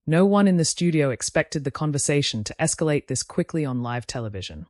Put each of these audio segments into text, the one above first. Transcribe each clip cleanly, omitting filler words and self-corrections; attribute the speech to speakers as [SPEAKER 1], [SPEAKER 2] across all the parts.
[SPEAKER 1] No one in the studio expected the conversation to escalate this quickly on live television.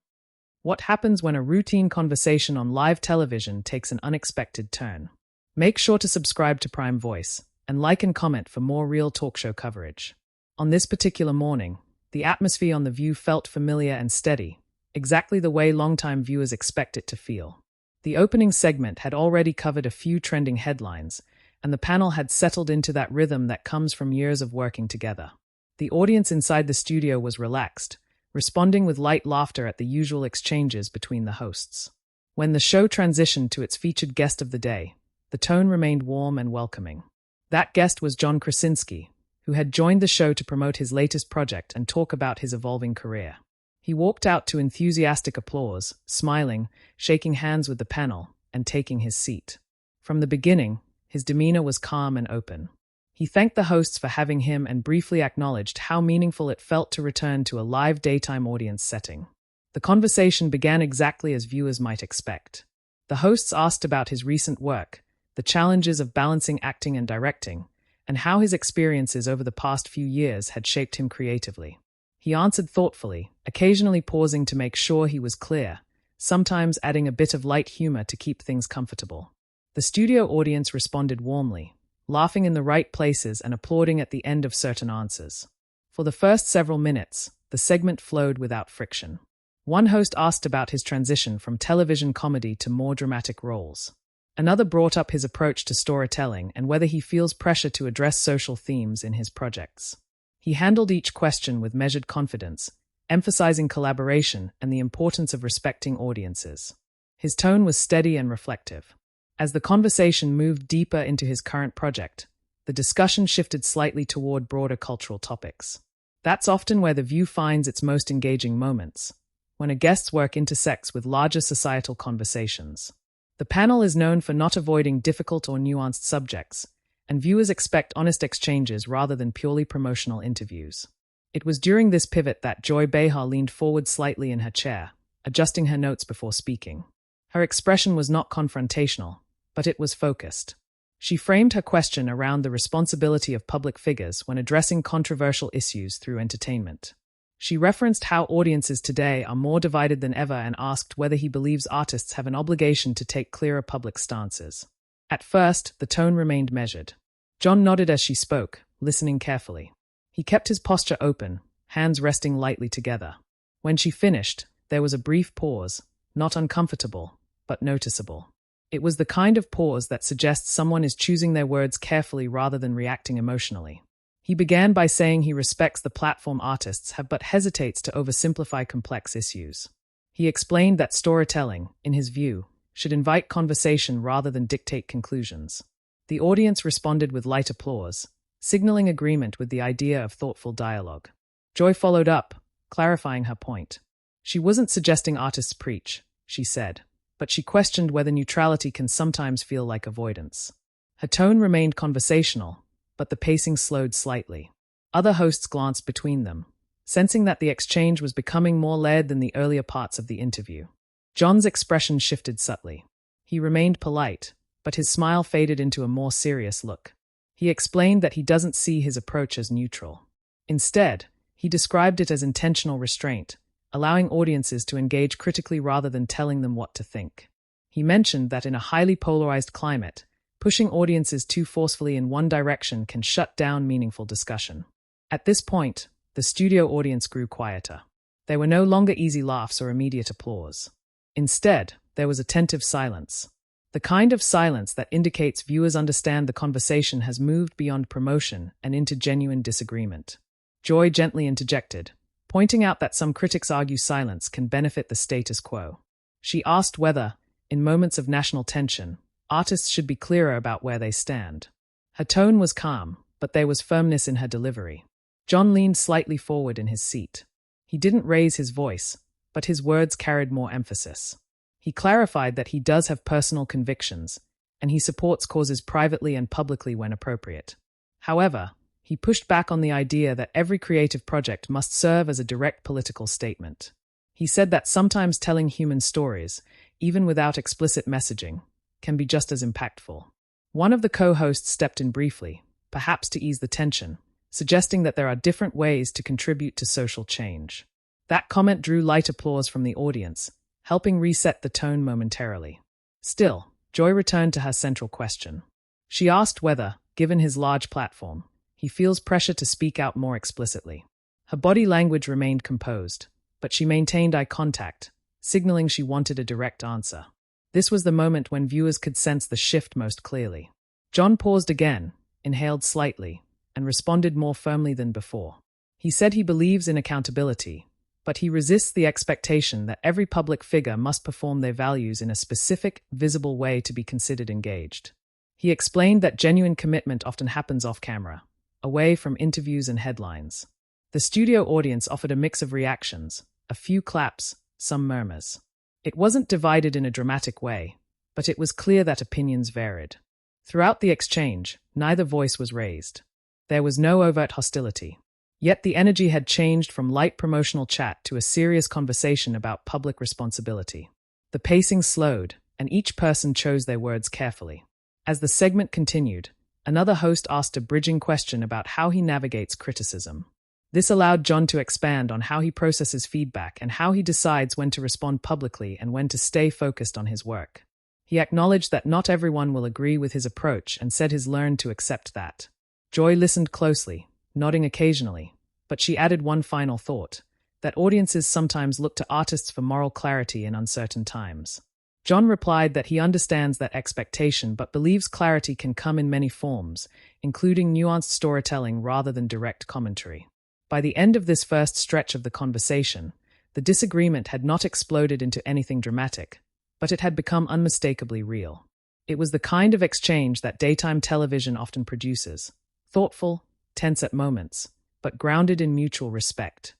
[SPEAKER 1] What happens when a routine conversation on live television takes an unexpected turn? Make sure to subscribe to Prime Voice and like and comment for more real talk show coverage. On this particular morning, the atmosphere on The View felt familiar and steady, exactly the way longtime viewers expect it to feel. The opening segment had already covered a few trending headlines, and the panel had settled into that rhythm that comes from years of working together. The audience inside the studio was relaxed, responding with light laughter at the usual exchanges between the hosts. When the show transitioned to its featured guest of the day, the tone remained warm and welcoming. That guest was John Krasinski, who had joined the show to promote his latest project and talk about his evolving career. He walked out to enthusiastic applause, smiling, shaking hands with the panel, and taking his seat. From the beginning, his demeanor was calm and open. He thanked the hosts for having him and briefly acknowledged how meaningful it felt to return to a live daytime audience setting. The conversation began exactly as viewers might expect. The hosts asked about his recent work, the challenges of balancing acting and directing, and how his experiences over the past few years had shaped him creatively. He answered thoughtfully, occasionally pausing to make sure he was clear, sometimes adding a bit of light humor to keep things comfortable. The studio audience responded warmly, laughing in the right places and applauding at the end of certain answers. For the first several minutes, the segment flowed without friction. One host asked about his transition from television comedy to more dramatic roles. Another brought up his approach to storytelling and whether he feels pressure to address social themes in his projects. He handled each question with measured confidence, emphasizing collaboration and the importance of respecting audiences. His tone was steady and reflective. As the conversation moved deeper into his current project, the discussion shifted slightly toward broader cultural topics. That's often where The View finds its most engaging moments, when a guest's work intersects with larger societal conversations. The panel is known for not avoiding difficult or nuanced subjects, and viewers expect honest exchanges rather than purely promotional interviews. It was during this pivot that Joy Behar leaned forward slightly in her chair, adjusting her notes before speaking. Her expression was not confrontational, but it was focused. She framed her question around the responsibility of public figures when addressing controversial issues through entertainment. She referenced how audiences today are more divided than ever and asked whether he believes artists have an obligation to take clearer public stances. At first, the tone remained measured. John nodded as she spoke, listening carefully. He kept his posture open, hands resting lightly together. When she finished, there was a brief pause, not uncomfortable, but noticeable. It was the kind of pause that suggests someone is choosing their words carefully rather than reacting emotionally. He began by saying he respects the platform artists have but hesitates to oversimplify complex issues. He explained that storytelling, in his view, should invite conversation rather than dictate conclusions. The audience responded with light applause, signaling agreement with the idea of thoughtful dialogue. Joy followed up, clarifying her point. She wasn't suggesting artists preach, she said, but she questioned whether neutrality can sometimes feel like avoidance. Her tone remained conversational, but the pacing slowed slightly. Other hosts glanced between them, sensing that the exchange was becoming more layered than the earlier parts of the interview. John's expression shifted subtly. He remained polite, but his smile faded into a more serious look. He explained that he doesn't see his approach as neutral. Instead, he described it as intentional restraint, allowing audiences to engage critically rather than telling them what to think. He mentioned that in a highly polarized climate, pushing audiences too forcefully in one direction can shut down meaningful discussion. At this point, the studio audience grew quieter. There were no longer easy laughs or immediate applause. Instead, there was attentive silence. The kind of silence that indicates viewers understand the conversation has moved beyond promotion and into genuine disagreement. Joy gently interjected, pointing out that some critics argue silence can benefit the status quo. She asked whether, in moments of national tension, artists should be clearer about where they stand. Her tone was calm, but there was firmness in her delivery. John leaned slightly forward in his seat. He didn't raise his voice, but his words carried more emphasis. He clarified that he does have personal convictions, and he supports causes privately and publicly when appropriate. However, he pushed back on the idea that every creative project must serve as a direct political statement. He said that sometimes telling human stories, even without explicit messaging, can be just as impactful. One of the co-hosts stepped in briefly, perhaps to ease the tension, suggesting that there are different ways to contribute to social change. That comment drew light applause from the audience, helping reset the tone momentarily. Still, Joy returned to her central question. She asked whether, given his large platform, he feels pressure to speak out more explicitly. Her body language remained composed, but she maintained eye contact, signaling she wanted a direct answer. This was the moment when viewers could sense the shift most clearly. John paused again, inhaled slightly, and responded more firmly than before. He said he believes in accountability, but he resists the expectation that every public figure must perform their values in a specific, visible way to be considered engaged. He explained that genuine commitment often happens off-camera, away from interviews and headlines. The studio audience offered a mix of reactions, a few claps, some murmurs. It wasn't divided in a dramatic way, but it was clear that opinions varied. Throughout the exchange, neither voice was raised. There was no overt hostility. Yet the energy had changed from light promotional chat to a serious conversation about public responsibility. The pacing slowed, and each person chose their words carefully. As the segment continued, another host asked a bridging question about how he navigates criticism. This allowed John to expand on how he processes feedback and how he decides when to respond publicly and when to stay focused on his work. He acknowledged that not everyone will agree with his approach and said he's learned to accept that. Joy listened closely, nodding occasionally, but she added one final thought, that audiences sometimes look to artists for moral clarity in uncertain times. John replied that he understands that expectation but believes clarity can come in many forms, including nuanced storytelling rather than direct commentary. By the end of this first stretch of the conversation, the disagreement had not exploded into anything dramatic, but it had become unmistakably real. It was the kind of exchange that daytime television often produces, thoughtful, tense at moments, but grounded in mutual respect.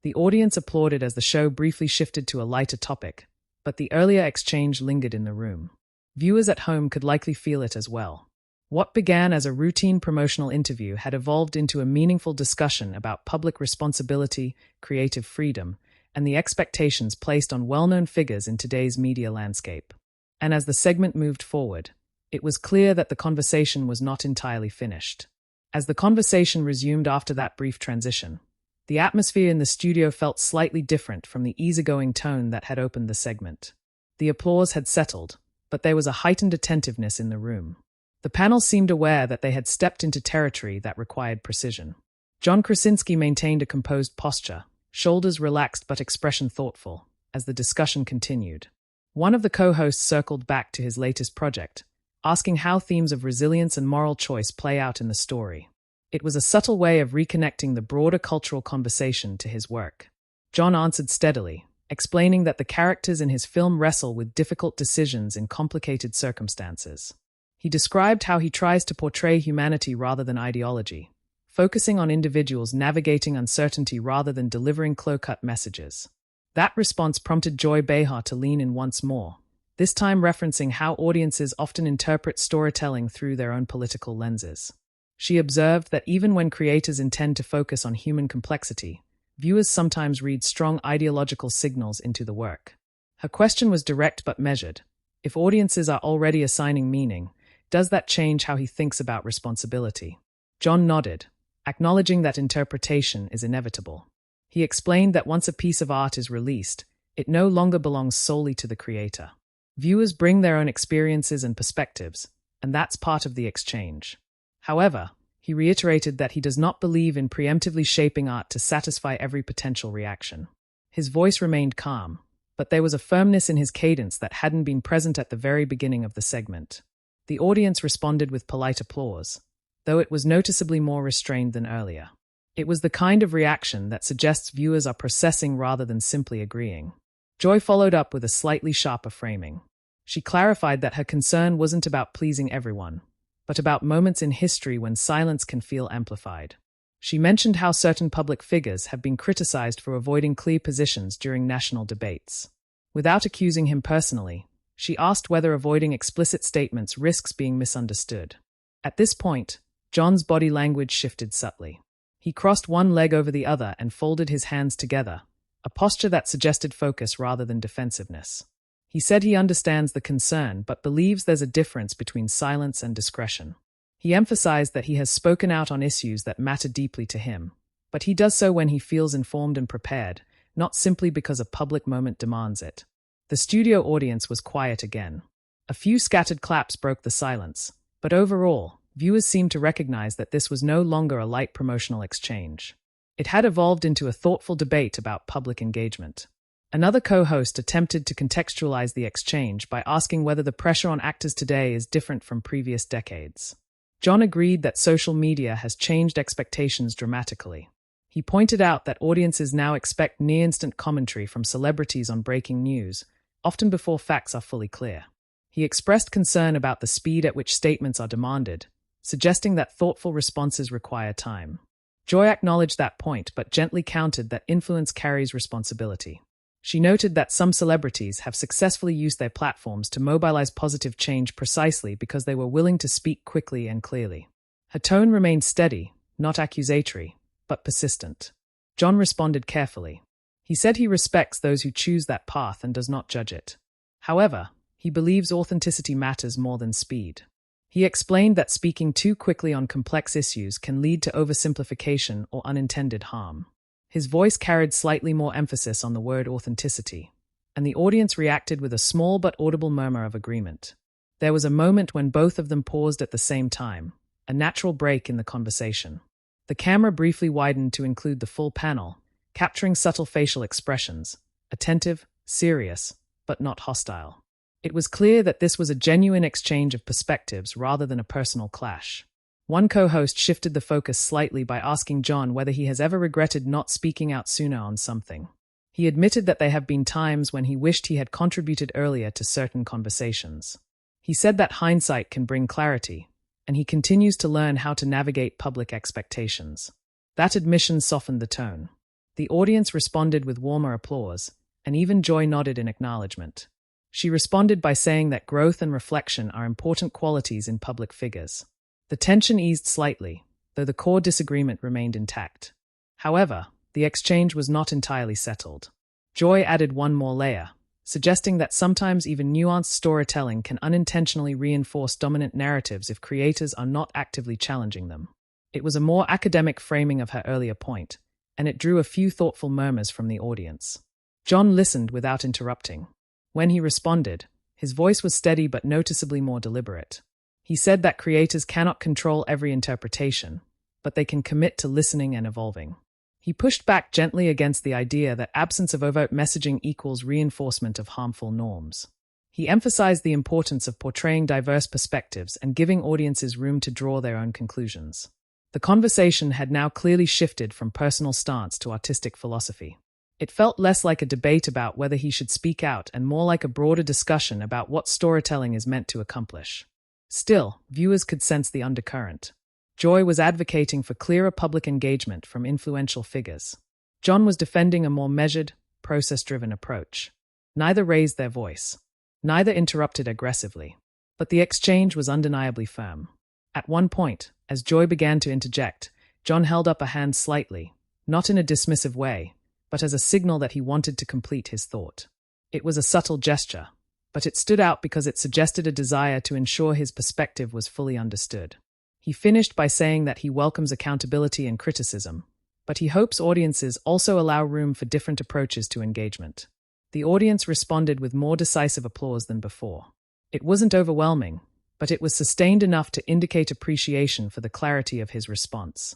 [SPEAKER 1] The audience applauded as the show briefly shifted to a lighter topic, but the earlier exchange lingered in the room. Viewers at home could likely feel it as well. What began as a routine promotional interview had evolved into a meaningful discussion about public responsibility, creative freedom, and the expectations placed on well-known figures in today's media landscape. And as the segment moved forward, it was clear that the conversation was not entirely finished. As the conversation resumed after that brief transition, the atmosphere in the studio felt slightly different from the easygoing tone that had opened the segment. The applause had settled, but there was a heightened attentiveness in the room. The panel seemed aware that they had stepped into territory that required precision. John Krasinski maintained a composed posture, shoulders relaxed but expression thoughtful, as the discussion continued. One of the co-hosts circled back to his latest project, asking how themes of resilience and moral choice play out in the story. It was a subtle way of reconnecting the broader cultural conversation to his work. John answered steadily, explaining that the characters in his film wrestle with difficult decisions in complicated circumstances. He described how he tries to portray humanity rather than ideology, focusing on individuals navigating uncertainty rather than delivering clear-cut messages. That response prompted Joy Behar to lean in once more, this time referencing how audiences often interpret storytelling through their own political lenses. She observed that even when creators intend to focus on human complexity, viewers sometimes read strong ideological signals into the work. Her question was direct but measured. If audiences are already assigning meaning, does that change how he thinks about responsibility? John nodded, acknowledging that interpretation is inevitable. He explained that once a piece of art is released, it no longer belongs solely to the creator. Viewers bring their own experiences and perspectives, and that's part of the exchange. However, he reiterated that he does not believe in preemptively shaping art to satisfy every potential reaction. His voice remained calm, but there was a firmness in his cadence that hadn't been present at the very beginning of the segment. The audience responded with polite applause, though it was noticeably more restrained than earlier. It was the kind of reaction that suggests viewers are processing rather than simply agreeing. Joy followed up with a slightly sharper framing. She clarified that her concern wasn't about pleasing everyone, but about moments in history when silence can feel amplified. She mentioned how certain public figures have been criticized for avoiding clear positions during national debates. Without accusing him personally, she asked whether avoiding explicit statements risks being misunderstood. At this point, John's body language shifted subtly. He crossed one leg over the other and folded his hands together, a posture that suggested focus rather than defensiveness. He said he understands the concern but believes there's a difference between silence and discretion. He emphasized that he has spoken out on issues that matter deeply to him, but he does so when he feels informed and prepared, not simply because a public moment demands it. The studio audience was quiet again. A few scattered claps broke the silence, but overall, viewers seemed to recognize that this was no longer a light promotional exchange. It had evolved into a thoughtful debate about public engagement. Another co-host attempted to contextualize the exchange by asking whether the pressure on actors today is different from previous decades. John agreed that social media has changed expectations dramatically. He pointed out that audiences now expect near-instant commentary from celebrities on breaking news, often before facts are fully clear. He expressed concern about the speed at which statements are demanded, suggesting that thoughtful responses require time. Joy acknowledged that point but gently countered that influence carries responsibility. She noted that some celebrities have successfully used their platforms to mobilize positive change precisely because they were willing to speak quickly and clearly. Her tone remained steady, not accusatory, but persistent. John responded carefully. He said he respects those who choose that path and does not judge it. However, he believes authenticity matters more than speed. He explained that speaking too quickly on complex issues can lead to oversimplification or unintended harm. His voice carried slightly more emphasis on the word authenticity, and the audience reacted with a small but audible murmur of agreement. There was a moment when both of them paused at the same time, a natural break in the conversation. The camera briefly widened to include the full panel, capturing subtle facial expressions, attentive, serious, but not hostile. It was clear that this was a genuine exchange of perspectives rather than a personal clash. One co-host shifted the focus slightly by asking John whether he has ever regretted not speaking out sooner on something. He admitted that there have been times when he wished he had contributed earlier to certain conversations. He said that hindsight can bring clarity, and he continues to learn how to navigate public expectations. That admission softened the tone. The audience responded with warmer applause, and even Joy nodded in acknowledgement. She responded by saying that growth and reflection are important qualities in public figures. The tension eased slightly, though the core disagreement remained intact. However, the exchange was not entirely settled. Joy added one more layer, suggesting that sometimes even nuanced storytelling can unintentionally reinforce dominant narratives if creators are not actively challenging them. It was a more academic framing of her earlier point, and it drew a few thoughtful murmurs from the audience. John listened without interrupting. When he responded, his voice was steady but noticeably more deliberate. He said that creators cannot control every interpretation, but they can commit to listening and evolving. He pushed back gently against the idea that absence of overt messaging equals reinforcement of harmful norms. He emphasized the importance of portraying diverse perspectives and giving audiences room to draw their own conclusions. The conversation had now clearly shifted from personal stance to artistic philosophy. It felt less like a debate about whether he should speak out and more like a broader discussion about what storytelling is meant to accomplish. Still, viewers could sense the undercurrent. Joy was advocating for clearer public engagement from influential figures. John was defending a more measured, process-driven approach. Neither raised their voice. Neither interrupted aggressively. But the exchange was undeniably firm. At one point, as Joy began to interject, John held up a hand slightly, not in a dismissive way, but as a signal that he wanted to complete his thought. It was a subtle gesture, but it stood out because it suggested a desire to ensure his perspective was fully understood. He finished by saying that he welcomes accountability and criticism, but he hopes audiences also allow room for different approaches to engagement. The audience responded with more decisive applause than before. It wasn't overwhelming, but it was sustained enough to indicate appreciation for the clarity of his response.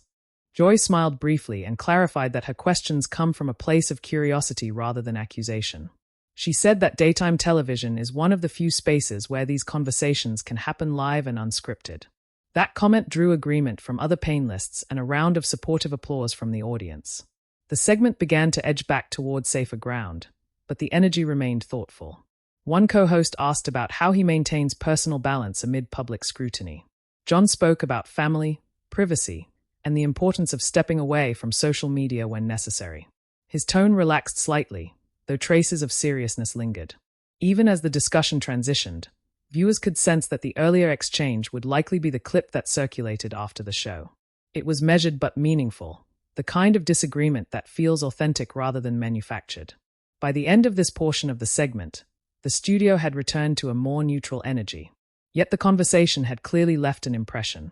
[SPEAKER 1] Joy smiled briefly and clarified that her questions come from a place of curiosity rather than accusation. She said that daytime television is one of the few spaces where these conversations can happen live and unscripted. That comment drew agreement from other panelists and a round of supportive applause from the audience. The segment began to edge back toward safer ground, but the energy remained thoughtful. One co-host asked about how he maintains personal balance amid public scrutiny. John spoke about family, privacy, and the importance of stepping away from social media when necessary. His tone relaxed slightly, though traces of seriousness lingered. Even as the discussion transitioned, viewers could sense that the earlier exchange would likely be the clip that circulated after the show. It was measured but meaningful, the kind of disagreement that feels authentic rather than manufactured. By the end of this portion of the segment, the studio had returned to a more neutral energy. Yet the conversation had clearly left an impression.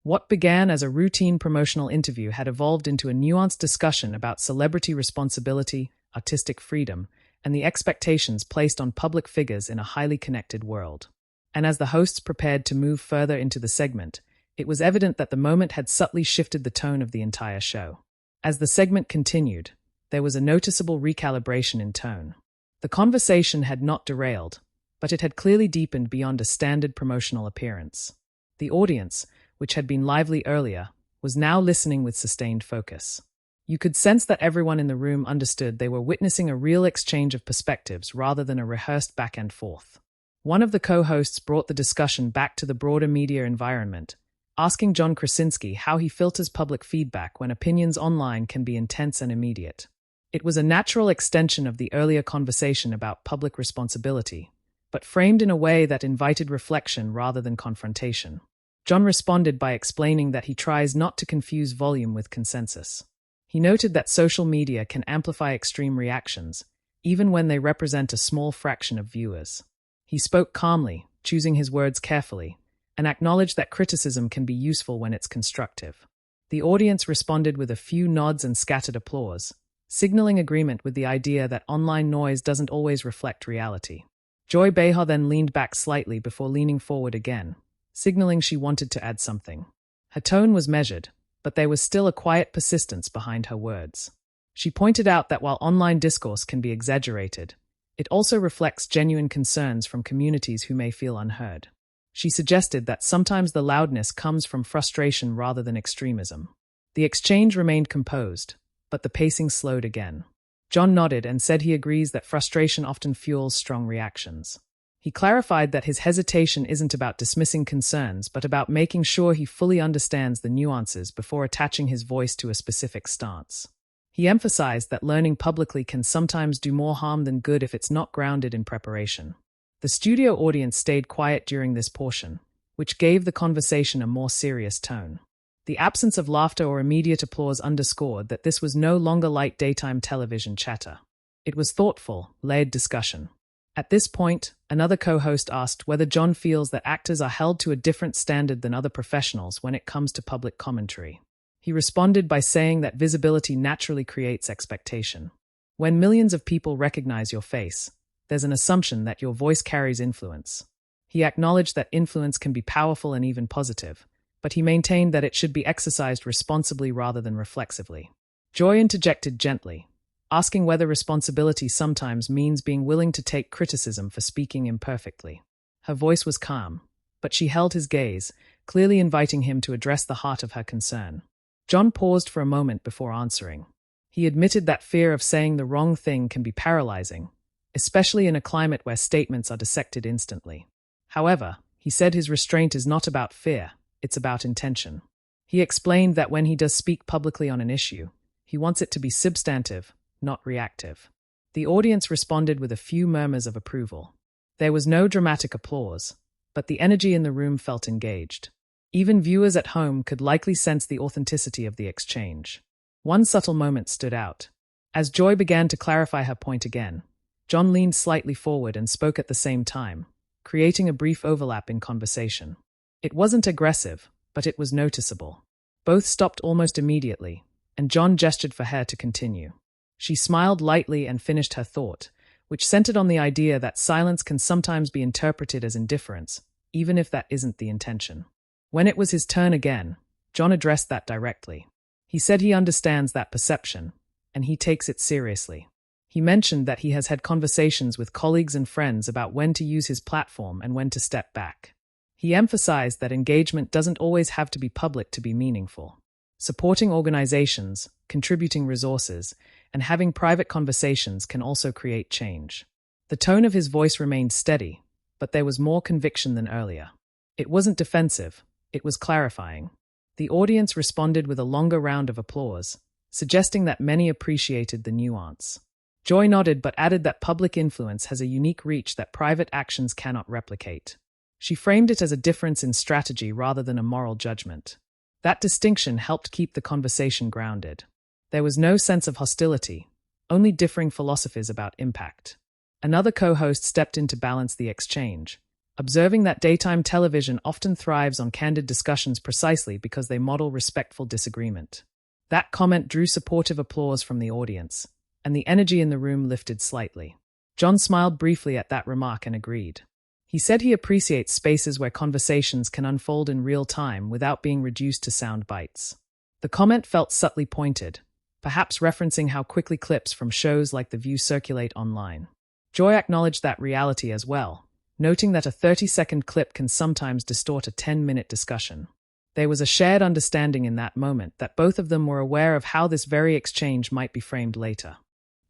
[SPEAKER 1] What began as a routine promotional interview had evolved into a nuanced discussion about celebrity responsibility, artistic freedom, and the expectations placed on public figures in a highly connected world. And as the hosts prepared to move further into the segment, it was evident that the moment had subtly shifted the tone of the entire show. As the segment continued, there was a noticeable recalibration in tone. The conversation had not derailed, but it had clearly deepened beyond a standard promotional appearance. The audience, which had been lively earlier, was now listening with sustained focus. You could sense that everyone in the room understood they were witnessing a real exchange of perspectives rather than a rehearsed back and forth. One of the co-hosts brought the discussion back to the broader media environment, asking John Krasinski how he filters public feedback when opinions online can be intense and immediate. It was a natural extension of the earlier conversation about public responsibility, but framed in a way that invited reflection rather than confrontation. John responded by explaining that he tries not to confuse volume with consensus. He noted that social media can amplify extreme reactions, even when they represent a small fraction of viewers. He spoke calmly, choosing his words carefully, and acknowledged that criticism can be useful when it's constructive. The audience responded with a few nods and scattered applause, signaling agreement with the idea that online noise doesn't always reflect reality. Joy Behar then leaned back slightly before leaning forward again, signaling she wanted to add something. Her tone was measured, but there was still a quiet persistence behind her words. She pointed out that while online discourse can be exaggerated, it also reflects genuine concerns from communities who may feel unheard. She suggested that sometimes the loudness comes from frustration rather than extremism. The exchange remained composed, but the pacing slowed again. John nodded and said he agrees that frustration often fuels strong reactions. He clarified that his hesitation isn't about dismissing concerns, but about making sure he fully understands the nuances before attaching his voice to a specific stance. He emphasized that learning publicly can sometimes do more harm than good if it's not grounded in preparation. The studio audience stayed quiet during this portion, which gave the conversation a more serious tone. The absence of laughter or immediate applause underscored that this was no longer light daytime television chatter. It was thoughtful, layered discussion. At this point, another co-host asked whether John feels that actors are held to a different standard than other professionals when it comes to public commentary. He responded by saying that visibility naturally creates expectation. When millions of people recognize your face, there's an assumption that your voice carries influence. He acknowledged that influence can be powerful and even positive, but he maintained that it should be exercised responsibly rather than reflexively. Joy interjected gently, asking whether responsibility sometimes means being willing to take criticism for speaking imperfectly. Her voice was calm, but she held his gaze, clearly inviting him to address the heart of her concern. John paused for a moment before answering. He admitted that fear of saying the wrong thing can be paralyzing, especially in a climate where statements are dissected instantly. However, he said his restraint is not about fear, it's about intention. He explained that when he does speak publicly on an issue, he wants it to be substantive, not reactive. The audience responded with a few murmurs of approval. There was no dramatic applause, but the energy in the room felt engaged. Even viewers at home could likely sense the authenticity of the exchange. One subtle moment stood out. As Joy began to clarify her point again, John leaned slightly forward and spoke at the same time, creating a brief overlap in conversation. It wasn't aggressive, but it was noticeable. Both stopped almost immediately, and John gestured for her to continue. She smiled lightly and finished her thought, which centered on the idea that silence can sometimes be interpreted as indifference, even if that isn't the intention. When it was his turn again, John addressed that directly. He said he understands that perception, and he takes it seriously. He mentioned that he has had conversations with colleagues and friends about when to use his platform and when to step back. He emphasized that engagement doesn't always have to be public to be meaningful. Supporting organizations, contributing resources, and having private conversations can also create change. The tone of his voice remained steady, but there was more conviction than earlier. It wasn't defensive, it was clarifying. The audience responded with a longer round of applause, suggesting that many appreciated the nuance. Joy nodded but added that public influence has a unique reach that private actions cannot replicate. She framed it as a difference in strategy rather than a moral judgment. That distinction helped keep the conversation grounded. There was no sense of hostility, only differing philosophies about impact. Another co-host stepped in to balance the exchange, observing that daytime television often thrives on candid discussions precisely because they model respectful disagreement. That comment drew supportive applause from the audience, and the energy in the room lifted slightly. John smiled briefly at that remark and agreed. He said he appreciates spaces where conversations can unfold in real time without being reduced to sound bites. The comment felt subtly pointed, perhaps referencing how quickly clips from shows like The View circulate online. Joy acknowledged that reality as well, noting that a 30-second clip can sometimes distort a 10-minute discussion. There was a shared understanding in that moment that both of them were aware of how this very exchange might be framed later.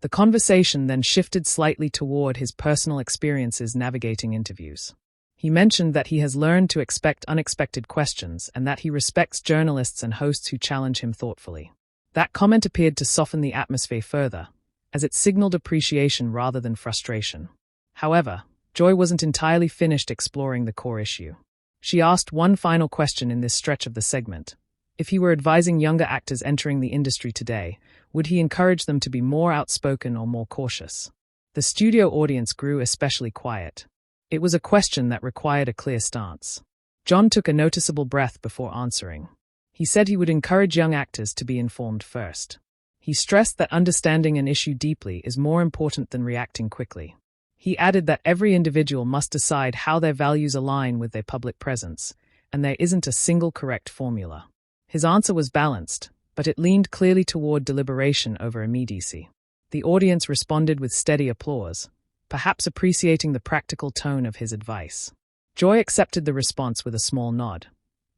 [SPEAKER 1] The conversation then shifted slightly toward his personal experiences navigating interviews. He mentioned that he has learned to expect unexpected questions and that he respects journalists and hosts who challenge him thoughtfully. That comment appeared to soften the atmosphere further, as it signaled appreciation rather than frustration. However, Joy wasn't entirely finished exploring the core issue. She asked one final question in this stretch of the segment. If he were advising younger actors entering the industry today, would he encourage them to be more outspoken or more cautious? The studio audience grew especially quiet. It was a question that required a clear stance. John took a noticeable breath before answering. He said he would encourage young actors to be informed first. He stressed that understanding an issue deeply is more important than reacting quickly. He added that every individual must decide how their values align with their public presence, and there isn't a single correct formula. His answer was balanced, but it leaned clearly toward deliberation over immediacy. The audience responded with steady applause, perhaps appreciating the practical tone of his advice. Joy accepted the response with a small nod,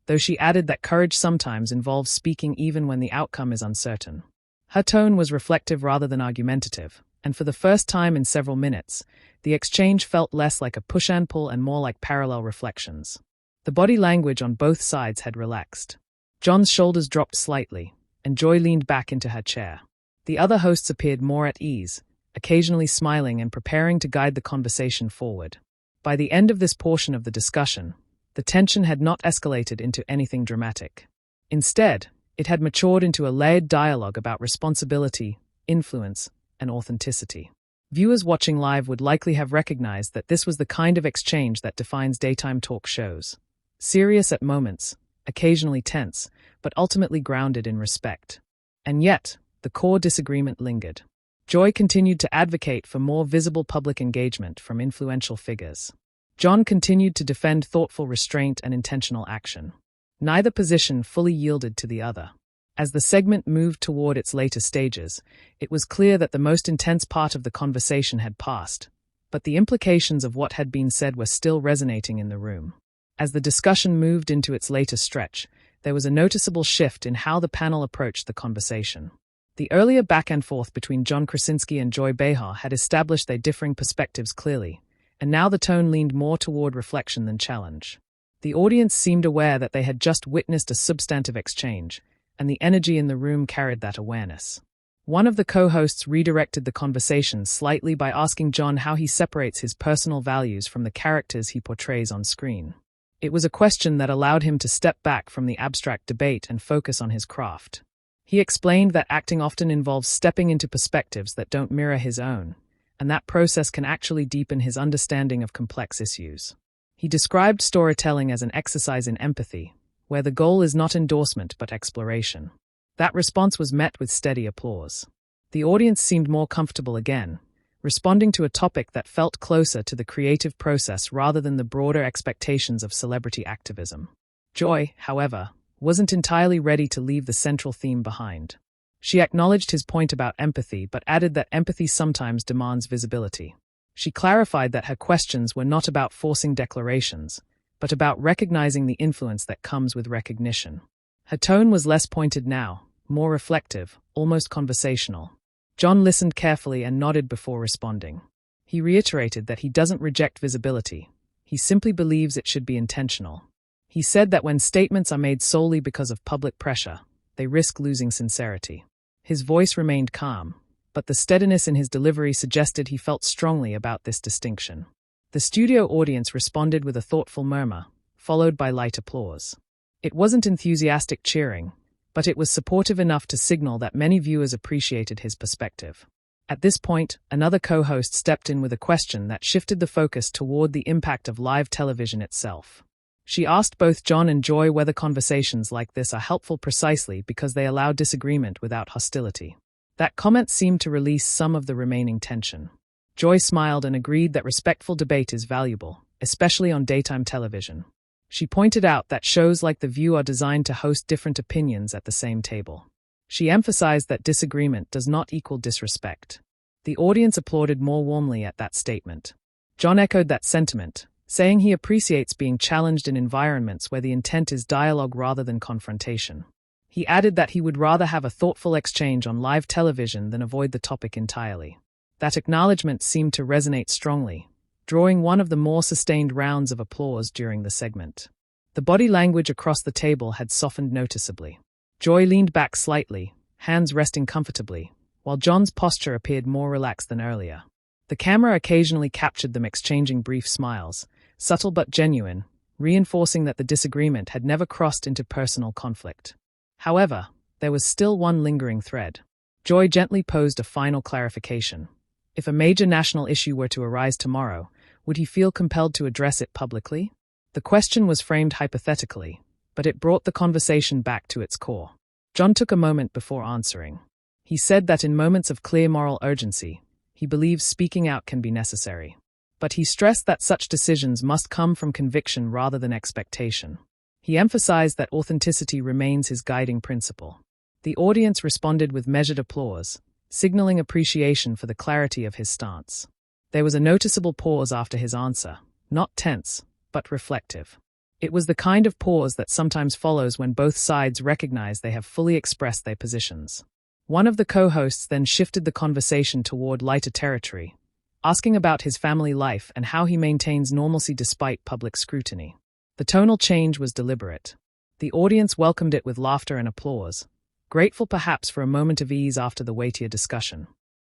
[SPEAKER 1] though she added that courage sometimes involves speaking even when the outcome is uncertain. Her tone was reflective rather than argumentative, and for the first time in several minutes, the exchange felt less like a push-and-pull and more like parallel reflections. The body language on both sides had relaxed. John's shoulders dropped slightly, and Joy leaned back into her chair. The other hosts appeared more at ease, occasionally smiling and preparing to guide the conversation forward. By the end of this portion of the discussion, the tension had not escalated into anything dramatic. Instead, it had matured into a layered dialogue about responsibility, influence, and authenticity. Viewers watching live would likely have recognized that this was the kind of exchange that defines daytime talk shows. Serious at moments, occasionally tense, but ultimately grounded in respect. And yet, the core disagreement lingered. Joy continued to advocate for more visible public engagement from influential figures. John continued to defend thoughtful restraint and intentional action. Neither position fully yielded to the other. As the segment moved toward its later stages, it was clear that the most intense part of the conversation had passed, but the implications of what had been said were still resonating in the room. As the discussion moved into its later stretch, there was a noticeable shift in how the panel approached the conversation. The earlier back and forth between John Krasinski and Joy Behar had established their differing perspectives clearly, and now the tone leaned more toward reflection than challenge. The audience seemed aware that they had just witnessed a substantive exchange, and the energy in the room carried that awareness. One of the co-hosts redirected the conversation slightly by asking John how he separates his personal values from the characters he portrays on screen. It was a question that allowed him to step back from the abstract debate and focus on his craft. He explained that acting often involves stepping into perspectives that don't mirror his own, and that process can actually deepen his understanding of complex issues. He described storytelling as an exercise in empathy, where the goal is not endorsement but exploration. That response was met with steady applause. The audience seemed more comfortable again, responding to a topic that felt closer to the creative process rather than the broader expectations of celebrity activism. Joy, however, wasn't entirely ready to leave the central theme behind. She acknowledged his point about empathy but added that empathy sometimes demands visibility. She clarified that her questions were not about forcing declarations, but about recognizing the influence that comes with recognition. Her tone was less pointed now, more reflective, almost conversational. John listened carefully and nodded before responding. He reiterated that he doesn't reject visibility. He simply believes it should be intentional. He said that when statements are made solely because of public pressure, they risk losing sincerity. His voice remained calm, but the steadiness in his delivery suggested he felt strongly about this distinction. The studio audience responded with a thoughtful murmur, followed by light applause. It wasn't enthusiastic cheering, but it was supportive enough to signal that many viewers appreciated his perspective. At this point, another co-host stepped in with a question that shifted the focus toward the impact of live television itself. She asked both John and Joy whether conversations like this are helpful precisely because they allow disagreement without hostility. That comment seemed to release some of the remaining tension. Joy smiled and agreed that respectful debate is valuable, especially on daytime television. She pointed out that shows like The View are designed to host different opinions at the same table. She emphasized that disagreement does not equal disrespect. The audience applauded more warmly at that statement. John echoed that sentiment, saying he appreciates being challenged in environments where the intent is dialogue rather than confrontation. He added that he would rather have a thoughtful exchange on live television than avoid the topic entirely. That acknowledgement seemed to resonate strongly, drawing one of the more sustained rounds of applause during the segment. The body language across the table had softened noticeably. Joy leaned back slightly, hands resting comfortably, while John's posture appeared more relaxed than earlier. The camera occasionally captured them exchanging brief smiles, subtle but genuine, reinforcing that the disagreement had never crossed into personal conflict. However, there was still one lingering thread. Joy gently posed a final clarification. If a major national issue were to arise tomorrow, would he feel compelled to address it publicly? The question was framed hypothetically, but it brought the conversation back to its core. John took a moment before answering. He said that in moments of clear moral urgency, he believes speaking out can be necessary. But he stressed that such decisions must come from conviction rather than expectation. He emphasized that authenticity remains his guiding principle. The audience responded with measured applause, signaling appreciation for the clarity of his stance. There was a noticeable pause after his answer, not tense, but reflective. It was the kind of pause that sometimes follows when both sides recognize they have fully expressed their positions. One of the co-hosts then shifted the conversation toward lighter territory, asking about his family life and how he maintains normalcy despite public scrutiny. The tonal change was deliberate. The audience welcomed it with laughter and applause, grateful perhaps for a moment of ease after the weightier discussion.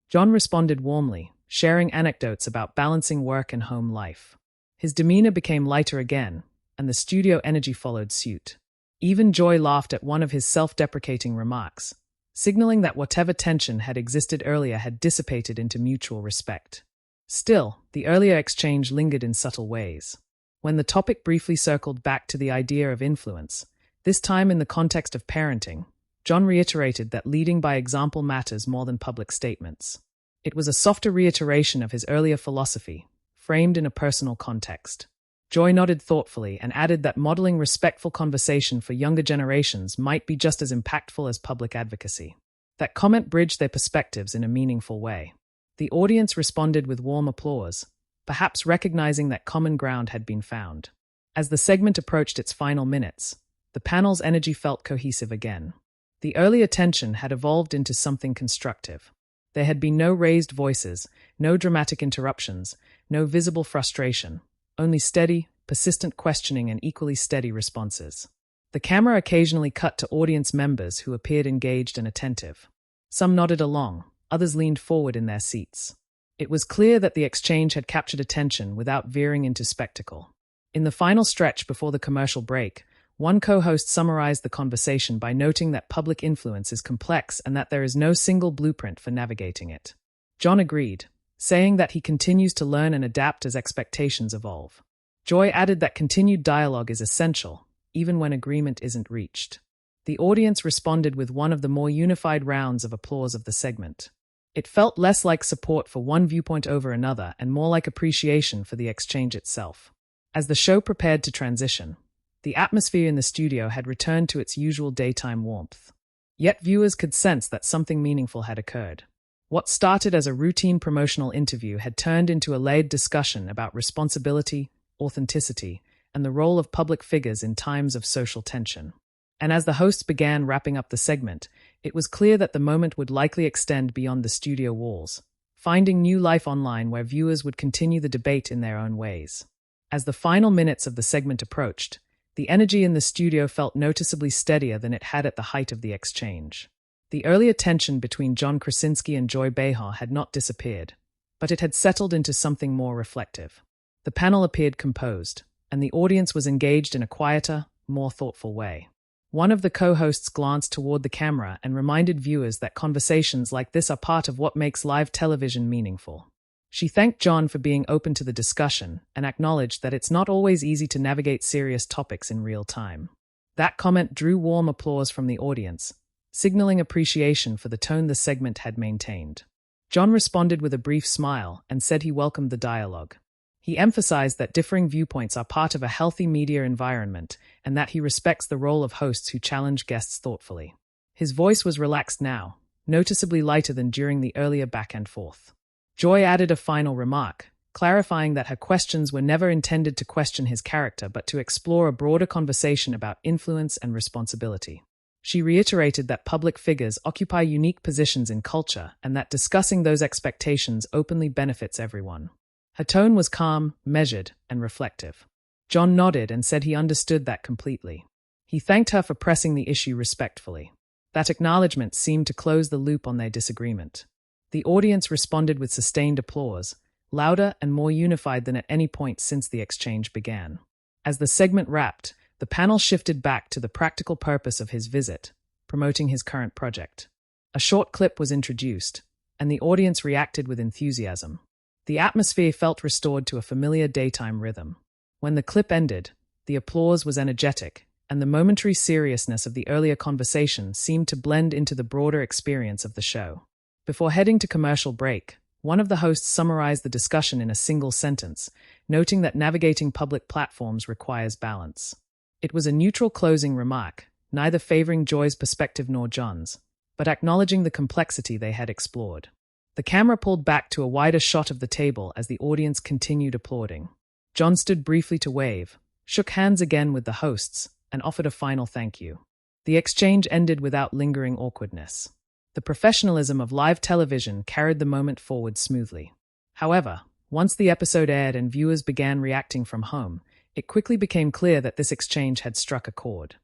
[SPEAKER 1] John responded warmly, sharing anecdotes about balancing work and home life. His demeanor became lighter again, and the studio energy followed suit. Even Joy laughed at one of his self-deprecating remarks, signaling that whatever tension had existed earlier had dissipated into mutual respect. Still, the earlier exchange lingered in subtle ways. When the topic briefly circled back to the idea of influence, this time in the context of parenting, John reiterated that leading by example matters more than public statements. It was a softer reiteration of his earlier philosophy, framed in a personal context. Joy nodded thoughtfully and added that modeling respectful conversation for younger generations might be just as impactful as public advocacy. That comment bridged their perspectives in a meaningful way. The audience responded with warm applause, perhaps recognizing that common ground had been found. As the segment approached its final minutes, the panel's energy felt cohesive again. The earlier tension had evolved into something constructive. There had been no raised voices, no dramatic interruptions, no visible frustration, only steady, persistent questioning and equally steady responses. The camera occasionally cut to audience members who appeared engaged and attentive. Some nodded along, others leaned forward in their seats. It was clear that the exchange had captured attention without veering into spectacle. In the final stretch before the commercial break, one co-host summarized the conversation by noting that public influence is complex and that there is no single blueprint for navigating it. John agreed, saying that he continues to learn and adapt as expectations evolve. Joy added that continued dialogue is essential, even when agreement isn't reached. The audience responded with one of the more unified rounds of applause of the segment. It felt less like support for one viewpoint over another and more like appreciation for the exchange itself. As the show prepared to transition, the atmosphere in the studio had returned to its usual daytime warmth. Yet viewers could sense that something meaningful had occurred. What started as a routine promotional interview had turned into a layered discussion about responsibility, authenticity, and the role of public figures in times of social tension. And as the hosts began wrapping up the segment, it was clear that the moment would likely extend beyond the studio walls, finding new life online where viewers would continue the debate in their own ways. As the final minutes of the segment approached, the energy in the studio felt noticeably steadier than it had at the height of the exchange. The earlier tension between John Krasinski and Joy Behar had not disappeared, but it had settled into something more reflective. The panel appeared composed, and the audience was engaged in a quieter, more thoughtful way. One of the co-hosts glanced toward the camera and reminded viewers that conversations like this are part of what makes live television meaningful. She thanked John for being open to the discussion and acknowledged that it's not always easy to navigate serious topics in real time. That comment drew warm applause from the audience, signaling appreciation for the tone the segment had maintained. John responded with a brief smile and said he welcomed the dialogue. He emphasized that differing viewpoints are part of a healthy media environment and that he respects the role of hosts who challenge guests thoughtfully. His voice was relaxed now, noticeably lighter than during the earlier back and forth. Joy added a final remark, clarifying that her questions were never intended to question his character but to explore a broader conversation about influence and responsibility. She reiterated that public figures occupy unique positions in culture and that discussing those expectations openly benefits everyone. Her tone was calm, measured, and reflective. John nodded and said he understood that completely. He thanked her for pressing the issue respectfully. That acknowledgement seemed to close the loop on their disagreement. The audience responded with sustained applause, louder and more unified than at any point since the exchange began. As the segment wrapped, the panel shifted back to the practical purpose of his visit, promoting his current project. A short clip was introduced, and the audience reacted with enthusiasm. The atmosphere felt restored to a familiar daytime rhythm. When the clip ended, the applause was energetic, and the momentary seriousness of the earlier conversation seemed to blend into the broader experience of the show. Before heading to commercial break, one of the hosts summarized the discussion in a single sentence, noting that navigating public platforms requires balance. It was a neutral closing remark, neither favoring Joy's perspective nor John's, but acknowledging the complexity they had explored. The camera pulled back to a wider shot of the table as the audience continued applauding. John stood briefly to wave, shook hands again with the hosts, and offered a final thank you. The exchange ended without lingering awkwardness. The professionalism of live television carried the moment forward smoothly. However, once the episode aired and viewers began reacting from home, it quickly became clear that this exchange had struck a chord.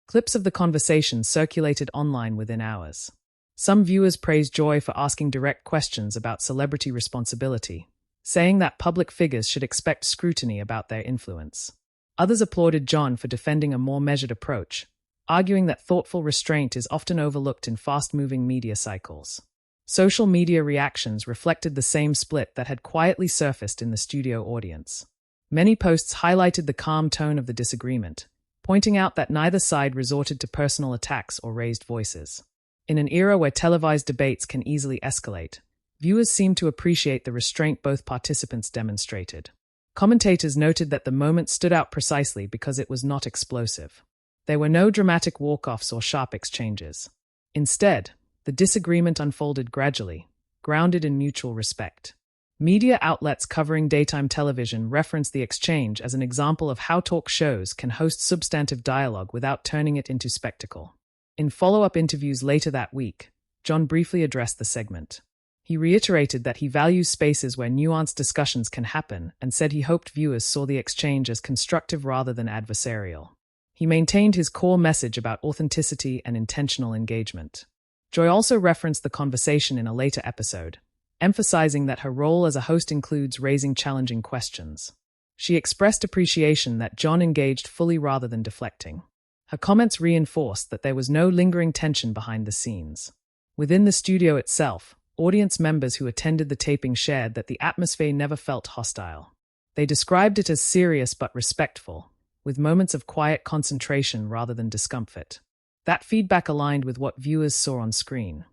[SPEAKER 1] Clips of the conversation circulated online within hours. Some viewers praised Joy for asking direct questions about celebrity responsibility, saying that public figures should expect scrutiny about their influence. Others applauded John for defending a more measured approach, arguing that thoughtful restraint is often overlooked in fast-moving media cycles. Social media reactions reflected the same split that had quietly surfaced in the studio audience. Many posts highlighted the calm tone of the disagreement, pointing out that neither side resorted to personal attacks or raised voices. In an era where televised debates can easily escalate, viewers seemed to appreciate the restraint both participants demonstrated. Commentators noted that the moment stood out precisely because it was not explosive. There were no dramatic walk-offs or sharp exchanges. Instead, the disagreement unfolded gradually, grounded in mutual respect. Media outlets covering daytime television referenced the exchange as an example of how talk shows can host substantive dialogue without turning it into spectacle. In follow-up interviews later that week, John briefly addressed the segment. He reiterated that he values spaces where nuanced discussions can happen and said he hoped viewers saw the exchange as constructive rather than adversarial. He maintained his core message about authenticity and intentional engagement. Joy also referenced the conversation in a later episode, emphasizing that her role as a host includes raising challenging questions. She expressed appreciation that John engaged fully rather than deflecting. Her comments reinforced that there was no lingering tension behind the scenes. Within the studio itself, audience members who attended the taping shared that the atmosphere never felt hostile. They described it as serious but respectful, with moments of quiet concentration rather than discomfort. That feedback aligned with what viewers saw on screen.